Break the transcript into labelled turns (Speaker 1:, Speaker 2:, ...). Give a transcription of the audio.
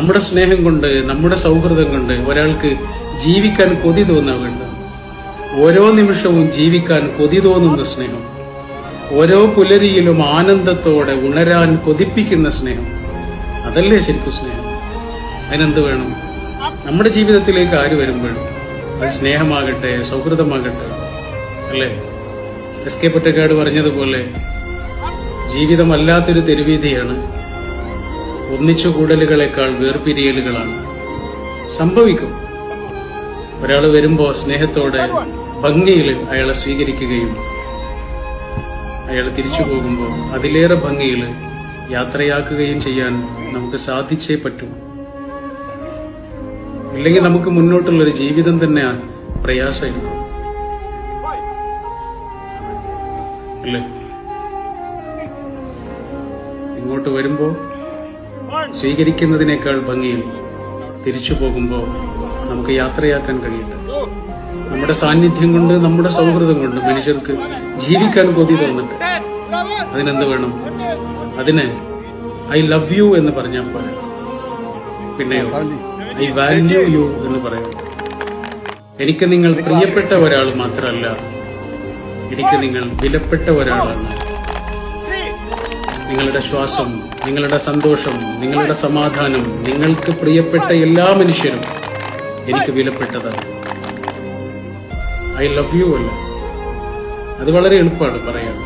Speaker 1: നമ്മുടെ സ്നേഹം കൊണ്ട്, നമ്മുടെ സൗഹൃദം കൊണ്ട് ഒരാൾക്ക് ജീവിക്കാൻ കൊതി തോന്നാവേണ്ട. ഓരോ നിമിഷവും ജീവിക്കാൻ കൊതി തോന്നുന്ന സ്നേഹം, ഓരോ പുലരിയിലും ആനന്ദത്തോടെ ഉണരാൻ കൊതിപ്പിക്കുന്ന സ്നേഹം, അതല്ലേ ശരിക്കും സ്നേഹം. അതിനെന്ത് വേണം? നമ്മുടെ ജീവിതത്തിലേക്ക് ആര് വരുമ്പോഴും അത് സ്നേഹമാകട്ടെ, സൗഹൃദമാകട്ടെ, അല്ലേ? എസ്.കെ. പൊറ്റക്കാട് പറഞ്ഞതുപോലെ ജീവിതമല്ലാത്തൊരു തെരുവീതിയാണ്, ഒന്നിച്ചുകൂടലുകളെക്കാൾ വേർപിരിയലുകളാണ്. സംഭവിക്കും. ഒരാൾ വരുമ്പോ സ്നേഹത്തോടെ ഭംഗിയിൽ അയാളെ സ്വീകരിക്കുകയും അയാൾ തിരിച്ചു പോകുമ്പോൾ അതിലേറെ ഭംഗിയിൽ യാത്രയാക്കുകയും ചെയ്യാൻ നമുക്ക് സാധിച്ചേ പറ്റൂ. ഇല്ലെങ്കിൽ നമുക്ക് മുന്നോട്ടുള്ളൊരു ജീവിതം തന്നെ പ്രയാസമായിരിക്കും, അല്ലേ? ഇങ്ങോട്ട് വരുമ്പോ സ്വീകരിക്കുന്നതിനേക്കാൾ ഭംഗിയിൽ തിരിച്ചു പോകുമ്പോ നമുക്ക് യാത്രയാക്കാൻ കഴിയില്ല. നമ്മുടെ സാന്നിധ്യം കൊണ്ട്, നമ്മുടെ സൗഹൃദം കൊണ്ട് മനുഷ്യർക്ക് ജീവിക്കാൻ കൊതി തോന്നുന്നുണ്ട്. അതിനെന്ത് വേണം? അതിന് ഐ ലവ് യു എന്ന് പറഞ്ഞാൽ പോലെ, പിന്നെയോ ഐ വാല്യൂ യു എന്ന് പറയാം. എനിക്ക് നിങ്ങൾ പ്രിയപ്പെട്ട ഒരാൾ മാത്രമല്ല, എനിക്ക് നിങ്ങൾ വിലപ്പെട്ട ഒരാളാണ്. നിങ്ങളുടെ ശ്വാസം, നിങ്ങളുടെ സന്തോഷം, നിങ്ങളുടെ സമാധാനം, നിങ്ങൾക്ക് പ്രിയപ്പെട്ട എല്ലാ മനുഷ്യരും എനിക്ക് വിലപ്പെട്ടതാണ്. ഐ ലവ് യു അല്ല, അത് വളരെ എളുപ്പമാണ് പറയാൻ.